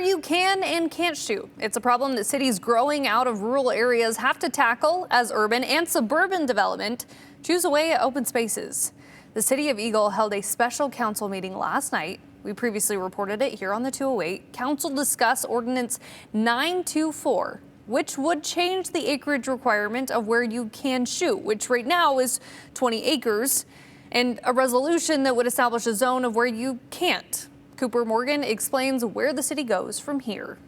you can and can't shoot. It's a problem that cities growing out of rural areas have to tackle as urban and suburban development choose away at open spaces. The city of Eagle held a special council meeting last night. We previously reported it here on the 208. Council discussed Ordinance 924, which would change the acreage requirement of where you can shoot, which right now is 20 acres, and a resolution that would establish a zone of where you can't. Cooper Morgan explains where the city goes from here.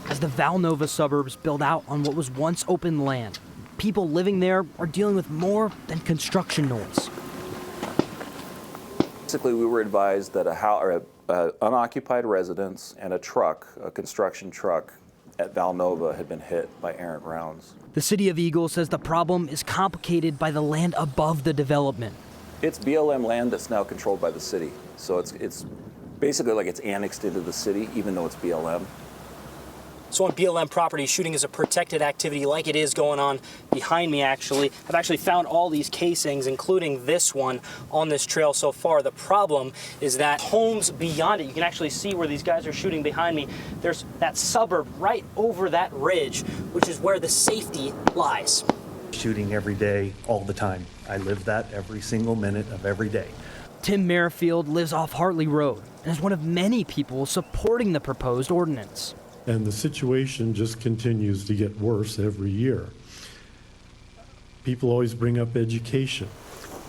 As the Valnova suburbs build out on what was once open land, people living there are dealing with more than construction noise. Basically, we were advised that a unoccupied residence and a truck, a construction truck at Valnova, had been hit by errant rounds. The city of Eagle says the problem is complicated by the land above the development. It's BLM land that's now controlled by the city. So it's basically like it's annexed into the city, even though it's BLM. So on BLM property, shooting is a protected activity like it is going on behind me, actually. I've actually found all these casings, including this one, on this trail so far. The problem is that homes beyond it, you can actually see where these guys are shooting behind me. There's that suburb right over that ridge, which is where the safety lies. Shooting every day, all the time. I live that every single minute of every day. Tim Merrifield lives off Hartley Road and is one of many people supporting the proposed ordinance. And the situation just continues to get worse every year. People always bring up education.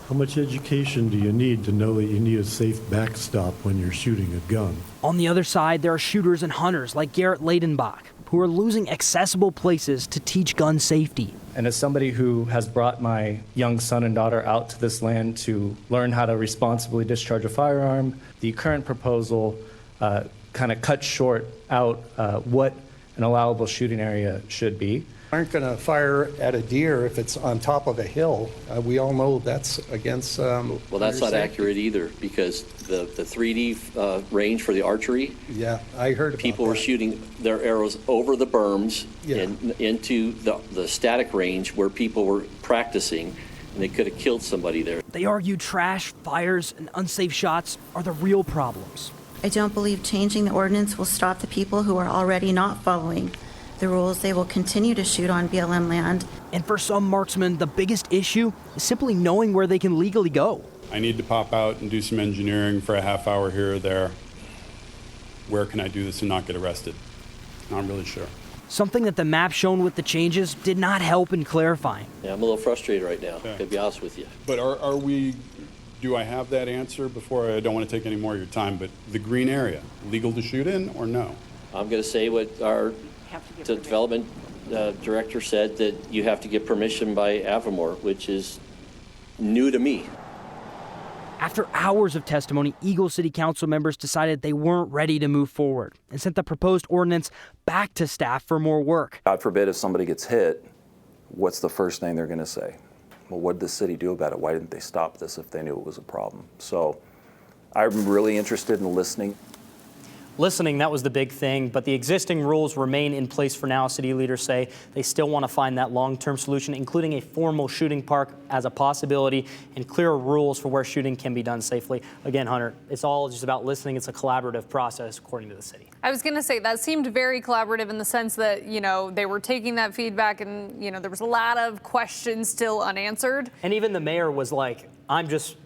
How much education do you need to know that you need a safe backstop when you're shooting a gun? On the other side, there are shooters and hunters like Garrett Leidenbach, who are losing accessible places to teach gun safety. And as somebody who has brought my young son and daughter out to this land to learn how to responsibly discharge a firearm, the current proposal kind of cuts short out what an allowable shooting area should be. Aren't going to fire at a deer if it's on top of a hill. We all know that's against. Well, that's not accurate either, because the 3D range for the archery. Yeah, I heard about people were shooting their arrows over the berms and into the static range where people were practicing, and they could have killed somebody there. They argue trash, fires, and unsafe shots are the real problems. I don't believe changing the ordinance will stop the people who are already not following the rules. They will continue to shoot on BLM land. And for some marksmen, the biggest issue is simply knowing where they can legally go. I need to pop out and do some engineering for a half hour here or there. Where can I do this and not get arrested? Not really sure. Something that the map shown with the changes did not help in clarifying. Yeah, I'm a little frustrated right now, to be honest with you. But are we... Do I have that answer before? I don't want to take any more of your time, but the green area, legal to shoot in or no? I'm going to say what our development director said, that you have to get permission by Avamore, which is new to me. After hours of testimony, Eagle City Council members decided they weren't ready to move forward and sent the proposed ordinance back to staff for more work. God forbid if somebody gets hit, what's the first thing they're going to say? Well, what did the city do about it? Why didn't they stop this if they knew it was a problem? So I'm really interested in listening. Listening, that was the big thing, but the existing rules remain in place for now. City leaders say they still want to find that long-term solution, including a formal shooting park as a possibility and clearer rules for where shooting can be done safely. Again, Hunter, it's all just about listening. It's a collaborative process, according to the city. I was going to say that seemed very collaborative in the sense that, they were taking that feedback and, there was a lot of questions still unanswered. And even the mayor was like, I'm just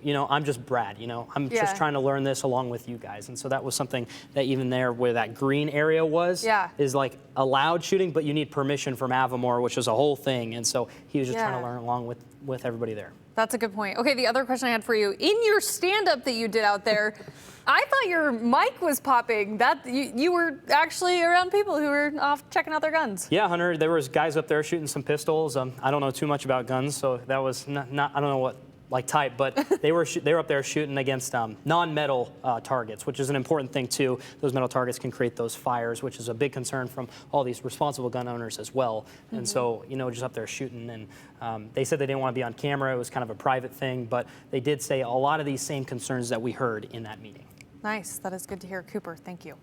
Brad, I'm just trying to learn this along with you guys. And so that was something that even there where that green area was, is like allowed shooting, but you need permission from Avamore, which was a whole thing. And so he was just trying to learn along with everybody there. That's a good point. Okay, the other question I had for you, in your stand-up that you did out there, I thought your mic was popping. That you were actually around people who were off checking out their guns. Yeah, Hunter, there was guys up there shooting some pistols. I don't know too much about guns, so that was not I don't know what type, but they were up there shooting against non-metal targets, which is an important thing too. Those metal targets can create those fires, which is a big concern from all these responsible gun owners as well. And so, just up there shooting, and they said they didn't want to be on camera. It was kind of a private thing, but they did say a lot of these same concerns that we heard in that meeting. Nice. That is good to hear. Cooper, thank you.